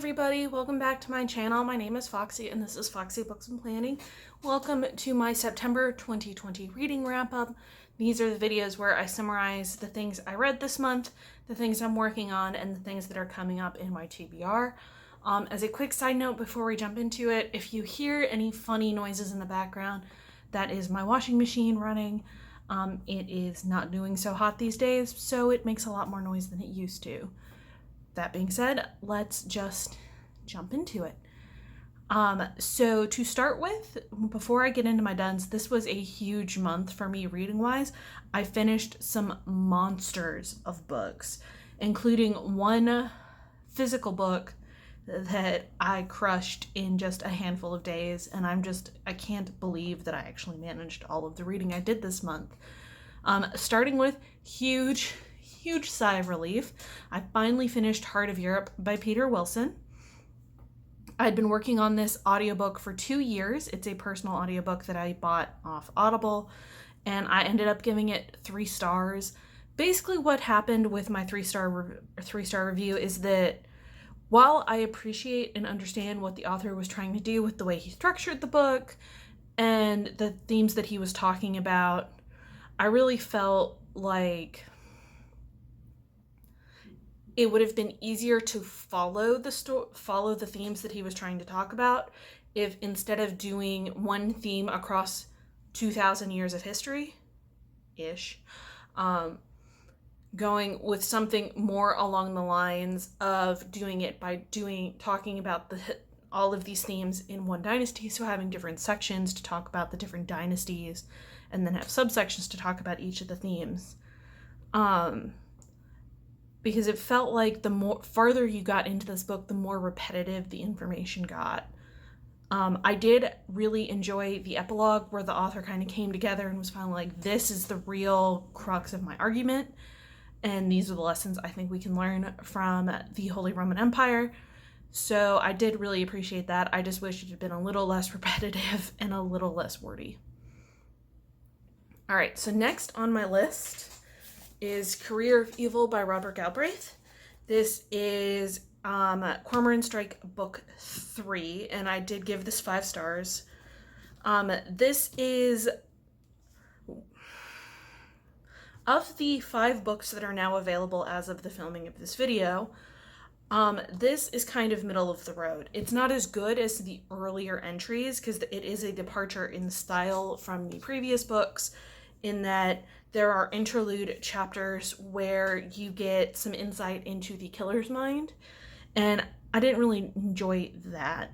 everybody, welcome back to my channel. My name is Foxy and this is Foxy Books and Planning. Welcome to my September 2020 reading wrap-up. These are the videos where I summarize the things I read this month, the things I'm working on, and the things that are coming up in my TBR. As a quick side note before we jump into it, if you hear any funny noises in the background, that is my washing machine running. It is not doing so hot these days, so it makes a lot more noise than it used to. That being said, let's just jump into it. So to start with, before I get into my duns, this was a huge month for me reading-wise. I finished some monsters of books, including one physical book that I crushed in just a handful of days, and I can't believe that I actually managed all of the reading I did this month. Starting with huge sigh of relief. I finally finished Heart of Europe by Peter Wilson. I'd been working on this audiobook for 2 years. It's a personal audiobook that I bought off Audible, and I ended up giving it 3 stars. Basically what happened with my 3-star review is that while I appreciate and understand what the author was trying to do with the way he structured the book and the themes that he was talking about, I really felt like it would have been easier to follow the themes that he was trying to talk about if, instead of doing one theme across 2,000 years of history-ish, going with something more along the lines of doing it by talking about all of these themes in one dynasty, so having different sections to talk about the different dynasties and then have subsections to talk about each of the themes. Because it felt like the more farther you got into this book, the more repetitive the information got. I did really enjoy the epilogue where the author kind of came together and was finally like, this is the real crux of my argument, and these are the lessons I think we can learn from the Holy Roman Empire. So I did really appreciate that. I just wish it had been a little less repetitive and a little less wordy. All right, so next on my list is Career of Evil by Robert Galbraith. This is Cormoran Strike Book 3, and I did give this 5 stars. This is, of the 5 books that are now available as of the filming of this video, this is kind of middle of the road. It's not as good as the earlier entries because it is a departure in style from the previous books, in that there are interlude chapters where you get some insight into the killer's mind, and I didn't really enjoy that.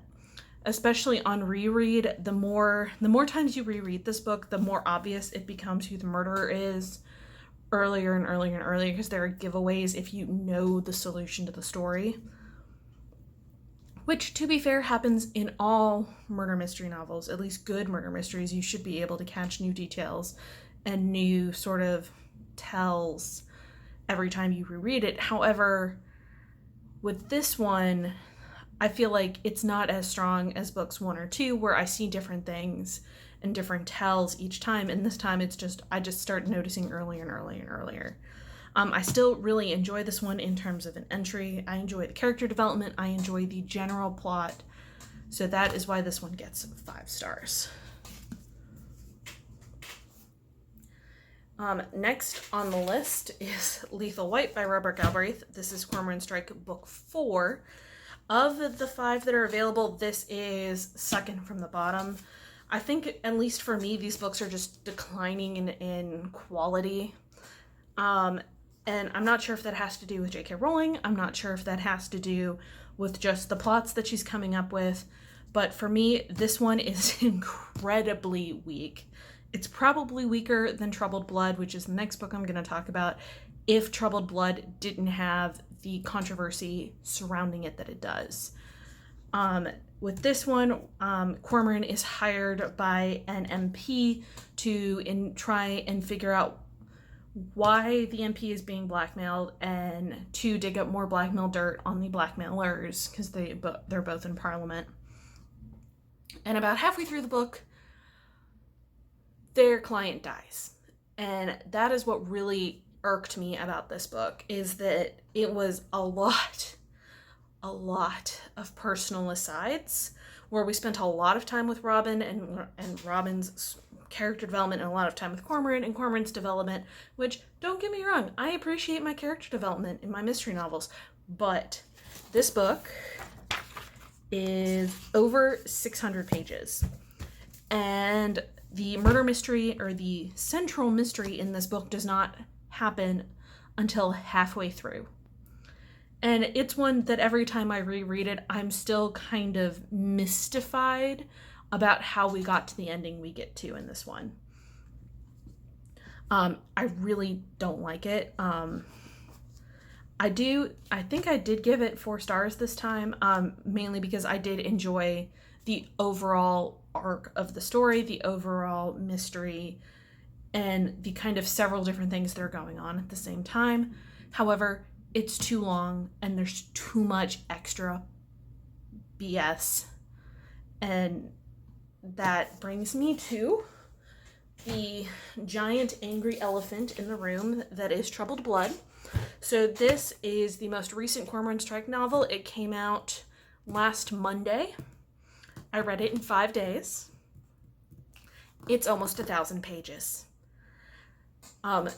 Especially on reread, the more times you reread this book, the more obvious it becomes who the murderer is earlier and earlier and earlier, because there are giveaways if you know the solution to the story. Which, to be fair, happens in all murder mystery novels. At least good murder mysteries, you should be able to catch new details and new sort of tells every time you reread it. However, with this one, I feel like it's not as strong as books 1 or 2, where I see different things and different tells each time, and this time I just start noticing earlier and earlier and earlier. I still really enjoy this one in terms of an entry. I enjoy the character development. I enjoy the general plot. So that is why this one gets 5 stars. Next on the list is Lethal White by Robert Galbraith. This is Cormoran Strike Book 4. Of the 5 that are available, this is second from the bottom. I think, at least for me, these books are just declining in quality. And I'm not sure if that has to do with J.K. Rowling. I'm not sure if that has to do with just the plots that she's coming up with. But for me, this one is incredibly weak. It's probably weaker than Troubled Blood, which is the next book I'm going to talk about, if Troubled Blood didn't have the controversy surrounding it that it does. With this one, Cormoran is hired by an MP to try and figure out why the MP is being blackmailed and to dig up more blackmail dirt on the blackmailers, because they're both in Parliament. And about halfway through the book, their client dies. And that is what really irked me about this book, is that it was a lot a lot of personal asides where we spent a lot of time with Robin and Robin's character development and a lot of time with Cormoran and Cormoran's development, which, don't get me wrong, I appreciate my character development in my mystery novels, but this book is over 600 pages. And the murder mystery, or the central mystery in this book, does not happen until halfway through. And it's one that every time I reread it, I'm still kind of mystified about how we got to the ending we get to in this one. I really don't like it. I think I did give it 4 stars this time, mainly because I did enjoy the overall arc of the story, the overall mystery, and the kind of several different things that are going on at the same time. However, it's too long and there's too much extra BS. And that brings me to the giant angry elephant in the room that is Troubled Blood. So this is the most recent Cormoran Strike novel. It came out last Monday. I read it in 5 days. It's almost 1,000 pages.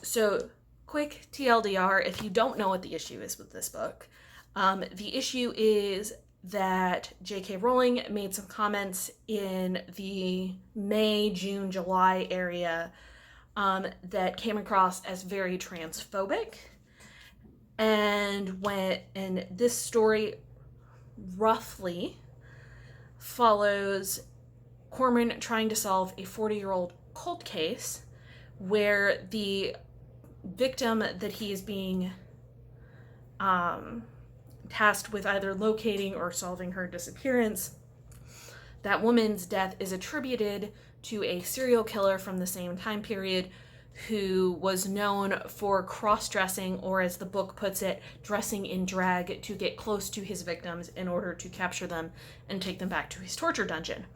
So quick TLDR, if you don't know what the issue is with this book, the issue is that J.K. Rowling made some comments in the May, June, July area that came across as very transphobic. And this story roughly follows Cormoran trying to solve a 40-year-old cold case where the victim that he is being tasked with either locating or solving her disappearance, that woman's death is attributed to a serial killer from the same time period who was known for cross-dressing, or as the book puts it, dressing in drag to get close to his victims in order to capture them and take them back to his torture dungeon.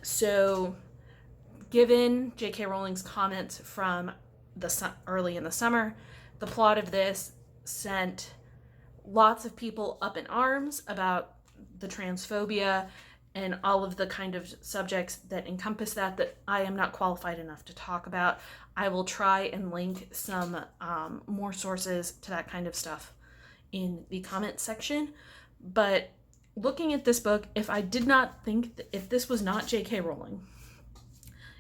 So given J.K. Rowling's comments from early in the summer, the plot of this sent lots of people up in arms about the transphobia and all of the kind of subjects that encompass that I am not qualified enough to talk about. I will try and link some more sources to that kind of stuff in the comments section. But looking at this book, if this was not J.K. Rowling,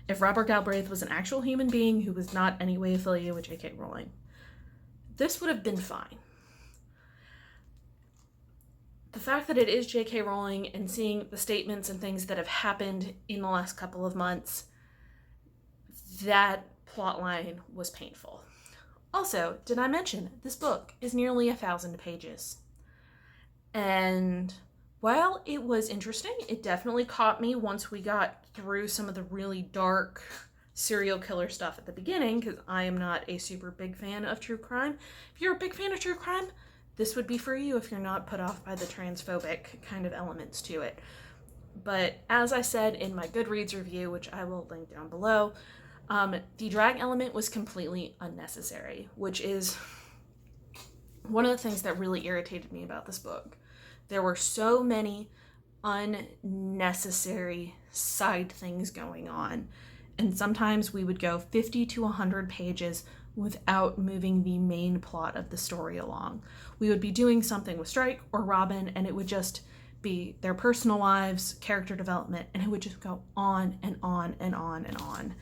if Robert Galbraith was an actual human being who was not any way affiliated with J.K. Rowling, this would have been fine. The fact that it is J.K. Rowling and seeing the statements and things that have happened in the last couple of months, that plotline was painful. Also, did I mention this book is nearly 1,000 pages? And while it was interesting, it definitely caught me once we got through some of the really dark serial killer stuff at the beginning, because I am not a super big fan of true crime. If you're a big fan of true crime, this would be for you if you're not put off by the transphobic kind of elements to it. But as I said in my Goodreads review, which I will link down below, the drag element was completely unnecessary, which is one of the things that really irritated me about this book. There were so many unnecessary side things going on, and sometimes we would go 50 to 100 pages without moving the main plot of the story along. We would be doing something with Strike or Robin, and it would just be their personal lives, character development, and it would just go on and on and on and on.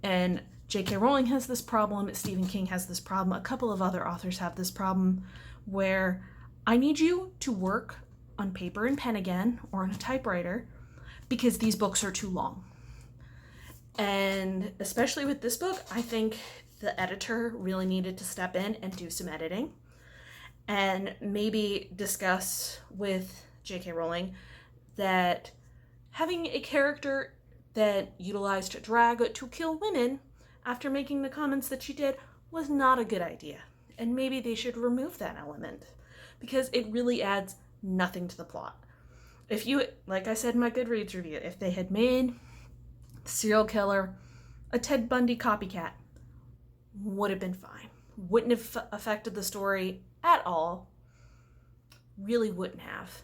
And J.K. Rowling has this problem, Stephen King has this problem, a couple of other authors have this problem, where I need you to work on paper and pen again, or on a typewriter, because these books are too long. And especially with this book, I think the editor really needed to step in and do some editing and maybe discuss with J.K. Rowling that having a character that utilized drag to kill women after making the comments that she did was not a good idea. And maybe they should remove that element, because it really adds nothing to the plot. If you, like I said in my Goodreads review, if they had made the serial killer a Ted Bundy copycat, would have been fine. wouldn't have affected the story at all. Really wouldn't have.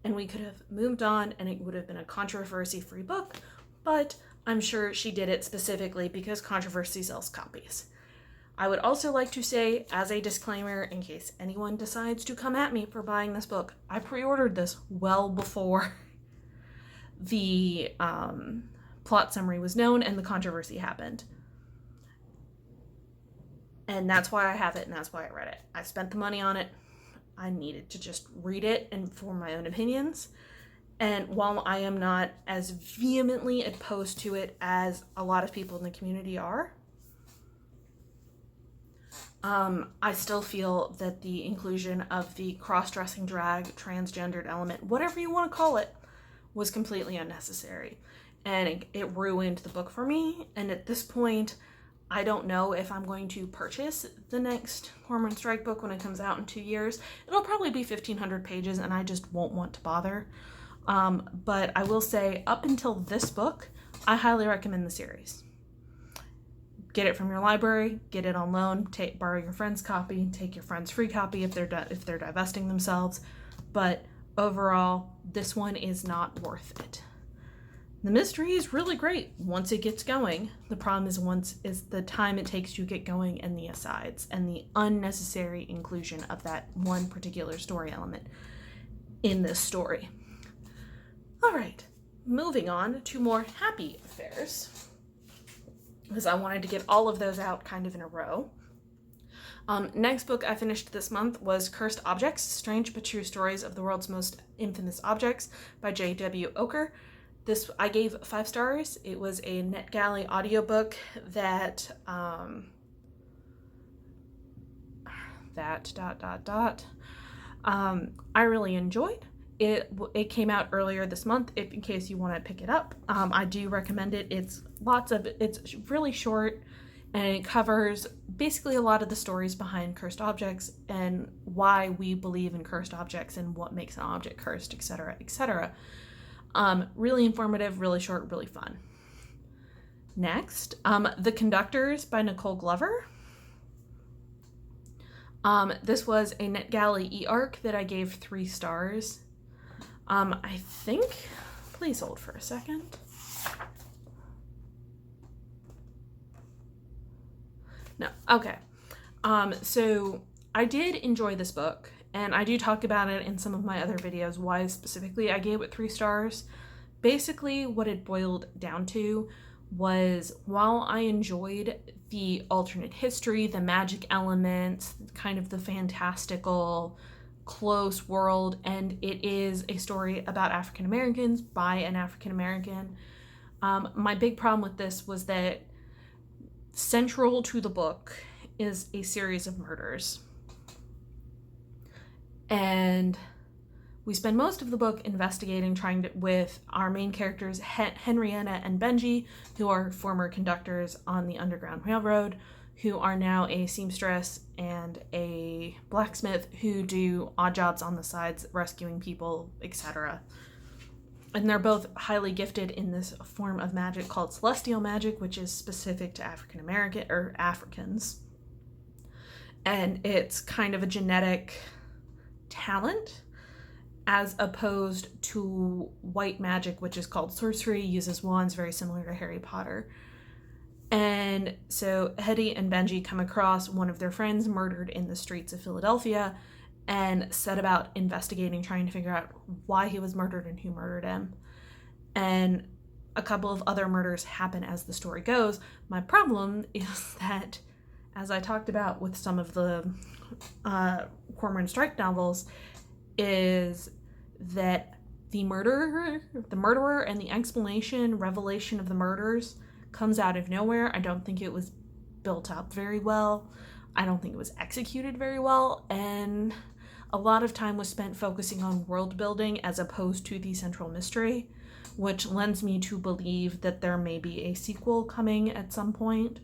And we could have moved on and it would have been a controversy-free book, but I'm sure she did it specifically because controversy sells copies. I would also like to say, as a disclaimer, in case anyone decides to come at me for buying this book, I pre-ordered this well before the plot summary was known and the controversy happened. And that's why I have it and that's why I read it. I spent the money on it. I needed to just read it and form my own opinions. And while I am not as vehemently opposed to it as a lot of people in the community are, I still feel that the inclusion of the cross-dressing drag, transgendered element, whatever you want to call it, was completely unnecessary. And it ruined the book for me. And at this point, I don't know if I'm going to purchase the next Hormone Strike book when it comes out in 2 years. It'll probably be 1,500 pages and I just won't want to bother. But I will say, up until this book, I highly recommend the series. Get it from your library, get it on loan, borrow your friend's copy, take your friend's free copy if they're divesting themselves. But overall, this one is not worth it. The mystery is really great once it gets going. The problem is the time it takes to get going and the asides and the unnecessary inclusion of that one particular story element in this story. All right, moving on to more happy affairs, because I wanted to get all of those out kind of in a row. Next book I finished this month was Cursed Objects, Strange but True Stories of the World's Most Infamous Objects by J.W. Oker. This I gave 5 stars. It was a NetGalley audiobook that I really enjoyed. It came out earlier this month, in case you want to pick it up. I do recommend it. It's really short and it covers basically a lot of the stories behind cursed objects and why we believe in cursed objects and what makes an object cursed, etc., etc. Really informative, really short, really fun. Next, The Conductors by Nicole Glover. This was a NetGalley e-arc that I gave 3 stars. I think, please hold for a second. No, okay. So I did enjoy this book. And I do talk about it in some of my other videos, why specifically I gave it 3 stars. Basically, what it boiled down to was, while I enjoyed the alternate history, the magic elements, kind of the fantastical, close world, and it is a story about African Americans by an African American, my big problem with this was that central to the book is a series of murders. And we spend most of the book investigating, with our main characters, Henrietta and Benji, who are former conductors on the Underground Railroad, who are now a seamstress and a blacksmith who do odd jobs on the sides, rescuing people, etc. And they're both highly gifted in this form of magic called celestial magic, which is specific to African American or Africans. And it's kind of a genetic talent, as opposed to white magic, which is called sorcery, uses wands, very similar to Harry Potter. And so Hetty and Benji come across one of their friends murdered in the streets of Philadelphia and set about investigating, trying to figure out why he was murdered and who murdered him. And a couple of other murders happen as the story goes. My problem is that, as I talked about with some of the Cormoran Strike novels, is that the murderer and the revelation of the murders comes out of nowhere. I don't think it was built up very well. I don't think it was executed very well. And a lot of time was spent focusing on world building as opposed to the central mystery, which lends me to believe that there may be a sequel coming at some point.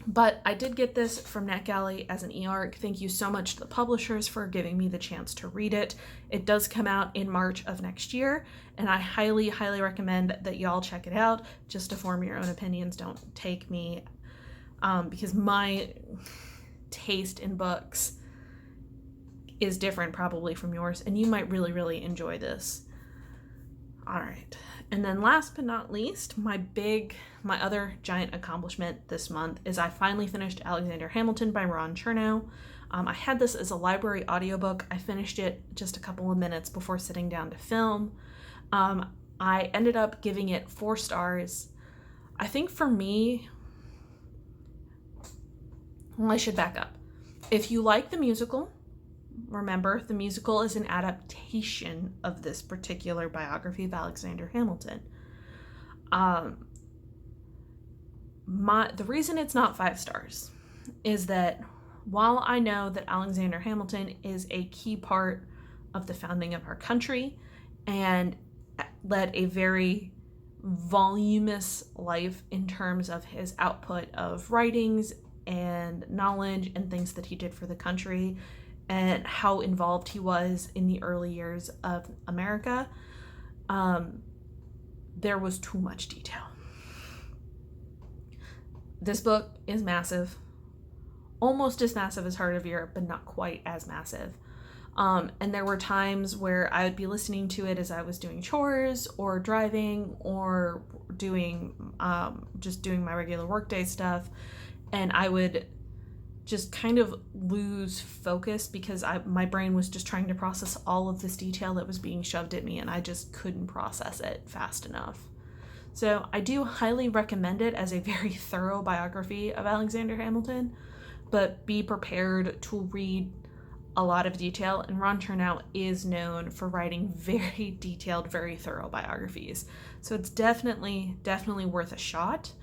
But I did get this from NetGalley as an e-arc. Thank you so much to the publishers for giving me the chance to read it. It does come out in March of next year, and I highly, highly recommend that y'all check it out just to form your own opinions. Don't take me because my taste in books is different probably from yours, and you might really, really enjoy this. All right. And then last but not least, my other giant accomplishment this month is I finally finished Alexander Hamilton by Ron Chernow. I had this as a library audiobook. I finished it just a couple of minutes before sitting down to film. I ended up giving it 4 stars. I think for me, well, I should back up. If you like the musical, remember, the musical is an adaptation of this particular biography of Alexander Hamilton. The reason it's not 5 stars is that while I know that Alexander Hamilton is a key part of the founding of our country and led a very voluminous life in terms of his output of writings and knowledge and things that he did for the country, and how involved he was in the early years of America, there was too much detail. This book is massive, almost as massive as Heart of Europe, but not quite as massive. And there were times where I would be listening to it as I was doing chores or driving or doing just doing my regular workday stuff, and I would just kind of lose focus because my brain was just trying to process all of this detail that was being shoved at me, and I just couldn't process it fast enough. So I do highly recommend it as a very thorough biography of Alexander Hamilton, but be prepared to read a lot of detail, and Ron Chernow is known for writing very detailed, very thorough biographies. So it's definitely worth a shot.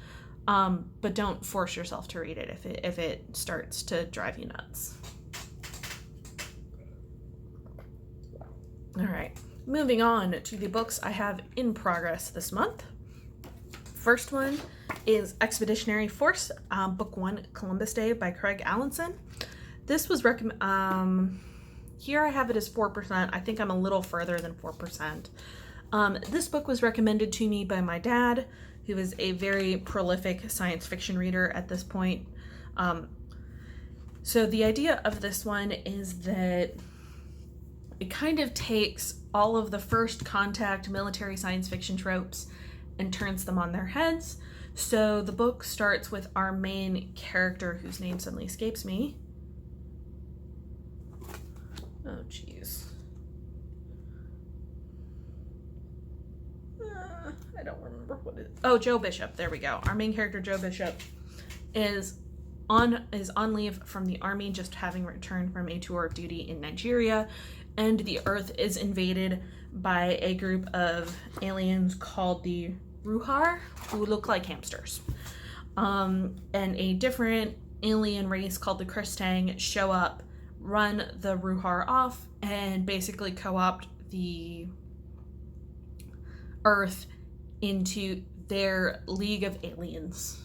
But don't force yourself to read it if it starts to drive you nuts. All right, moving on to the books I have in progress this month. First one is Expeditionary Force, Book 1, Columbus Day by Craig Allenson. This was here I have it as 4%. I think I'm a little further than 4%. This book was recommended to me by my dad, who is a very prolific science fiction reader at this point. So the idea of this one is that it kind of takes all of the first contact military science fiction tropes and turns them on their heads. So the book starts with our main character, whose name suddenly escapes me. Oh, jeez. I don't remember what it is. Oh, Joe Bishop. There we go. Our main character, Joe Bishop, is on leave from the army, just having returned from a tour of duty in Nigeria, and the Earth is invaded by a group of aliens called the Ruhar, who look like hamsters. And a different alien race called the Kristang show up, run the Ruhar off, and basically co-opt the Earth into their League of Aliens.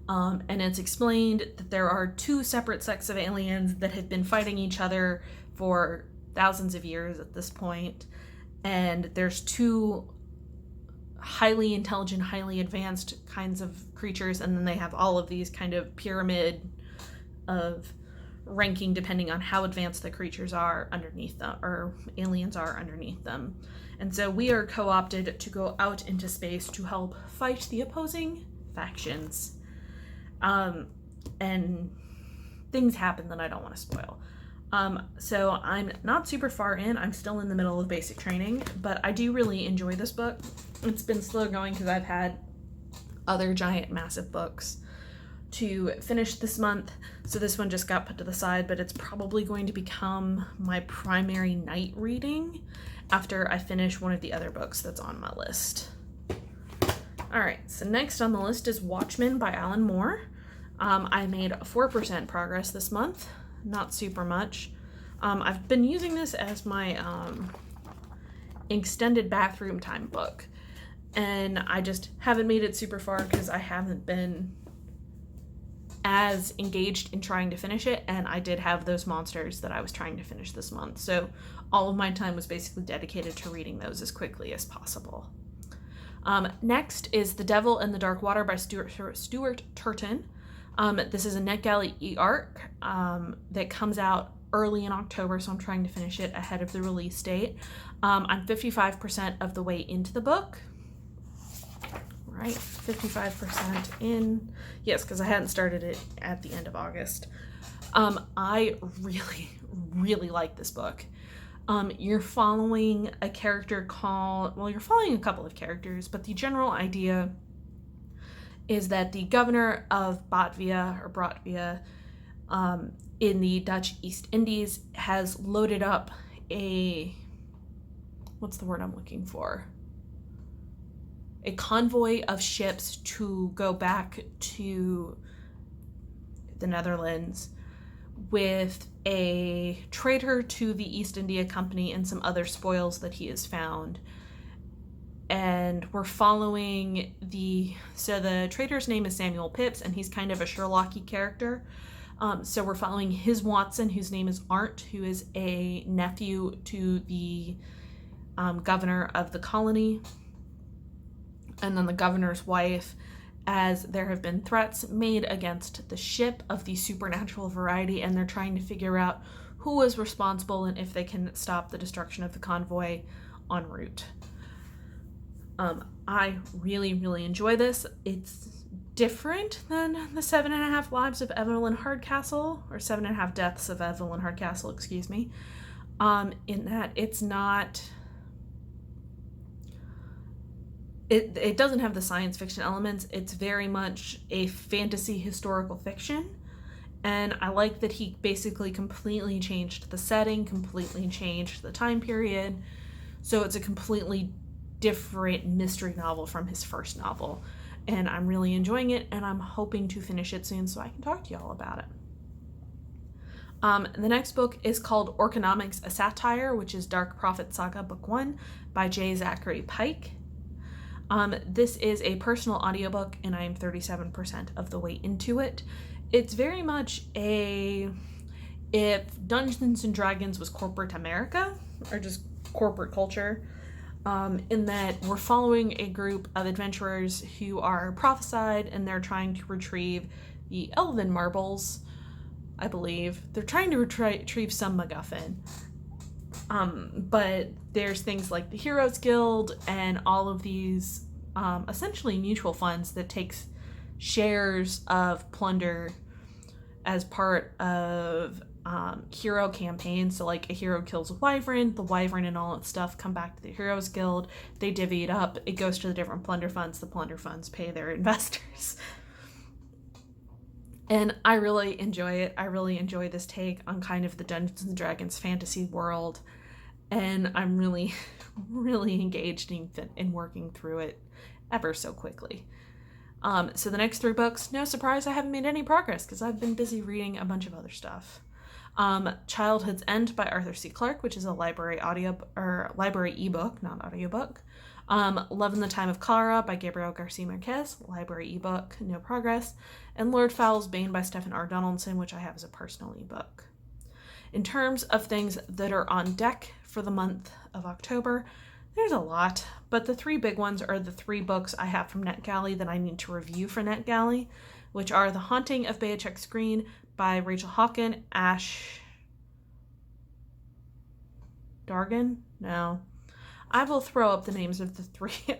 And it's explained that there are 2 separate sects of aliens that have been fighting each other for thousands of years at this point. And there's 2 highly intelligent, highly advanced kinds of creatures, and then they have all of these kind of pyramid of ranking depending on how advanced the creatures are underneath them, or aliens are underneath them. And so we are co-opted to go out into space to help fight the opposing factions. And things happen that I don't want to spoil. So I'm not super far in. I'm still in the middle of basic training, but I do really enjoy this book. It's been slow going because I've had other giant, massive books to finish this month. So this one just got put to the side, but it's probably going to become my primary night reading after I finish one of the other books that's on my list. All right, so next on the list is Watchmen by Alan Moore. I made 4% progress this month, not super much. I've been using this as my extended bathroom time book, and I just haven't made it super far because I haven't been as engaged in trying to finish it, and I did have those monsters that I was trying to finish this month, so all of my time was basically dedicated to reading those as quickly as possible. Next is The Devil in the Dark Water by Stuart Turton. This is a NetGalley e-arc that comes out early in October, so I'm trying to finish it ahead of the release date. I'm 55% of the way into the book. Right, 55% in. Yes, because I hadn't started it at the end of August. I really like this book. You're following a character you're following a couple of characters, but the general idea is that the governor of Bratvia, in the Dutch East Indies has loaded up what's the word I'm looking for? A convoy of ships to go back to the Netherlands with a traitor to the East India Company and some other spoils that he has found. And we're following the traitor's name is Samuel Pipps, and he's kind of a Sherlocky character. So we're following his Watson, whose name is Arndt, who is a nephew to the governor of the colony. And then the governor's wife, as there have been threats made against the ship of the supernatural variety, and they're trying to figure out who is responsible and if they can stop the destruction of the convoy en route. I really enjoy this. It's different than the 7.5 Lives of Evelyn Hardcastle, or 7.5 Deaths of Evelyn Hardcastle, excuse me, in that it's not... It doesn't have the science fiction elements. It's very much a fantasy historical fiction. And I like that he basically completely changed the setting, completely changed the time period. So it's a completely different mystery novel from his first novel. And I'm really enjoying it, and I'm hoping to finish it soon so I can talk to y'all about it. The next book is called Orconomics, a Satire, which is Dark Prophet Saga Book 1 by J. Zachary Pike. This is a personal audiobook, and I am 37% of the way into it. It's very much if Dungeons and Dragons was corporate America, or just corporate culture, in that we're following a group of adventurers who are prophesied, and they're trying to retrieve the Elven Marbles, I believe. They're trying to retrieve some MacGuffin. But there's things like the Heroes Guild and all of these essentially mutual funds that takes shares of plunder as part of hero campaigns. So like a hero kills a wyvern, the wyvern and all its stuff come back to the Heroes Guild, they divvy it up, it goes to the different plunder funds, the plunder funds pay their investors. And I really enjoy it. I really enjoy this take on kind of the Dungeons and Dragons fantasy world. And I'm really engaged in working through it ever so quickly. So the next 3 books, no surprise, I haven't made any progress because I've been busy reading a bunch of other stuff. Childhood's End by Arthur C. Clarke, which is a library ebook, not audiobook. Love in the Time of Clara by Gabriel Garcia Marquez, library ebook, no progress. And Lord Fowl's Bane by Stephen R. Donaldson, which I have as a personal ebook. In terms of things that are on deck for the month of October, there's a lot, but the 3 big ones are the 3 books I have from NetGalley that I need to review for NetGalley, which are The Haunting of Beatrix Green by Rachel Hawken, Ash Dargan? No. I will throw up the names of the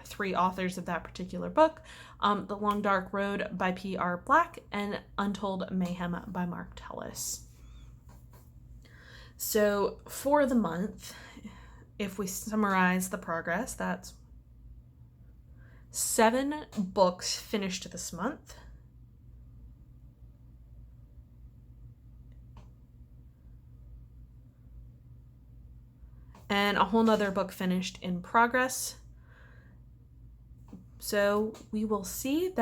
three authors of that particular book. The Long Dark Road by P.R. Black, and Untold Mayhem by Mark Tellis. So for the month, if we summarize the progress, that's 7 books finished this month. And a whole nother book finished in progress. So we will see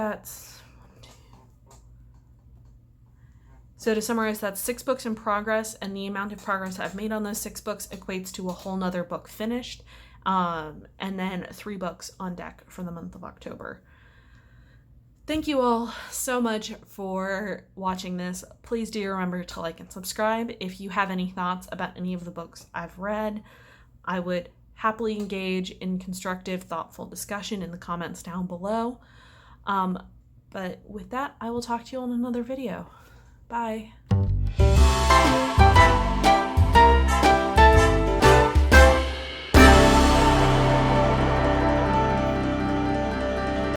So to summarize, that's 6 books in progress, and the amount of progress I've made on those 6 books equates to a whole nother book finished, and then 3 books on deck for the month of October. Thank you all so much for watching this. Please do remember to like and subscribe. If you have any thoughts about any of the books I've read, I would happily engage in constructive, thoughtful discussion in the comments down below. But with that, I will talk to you on another video. Bye.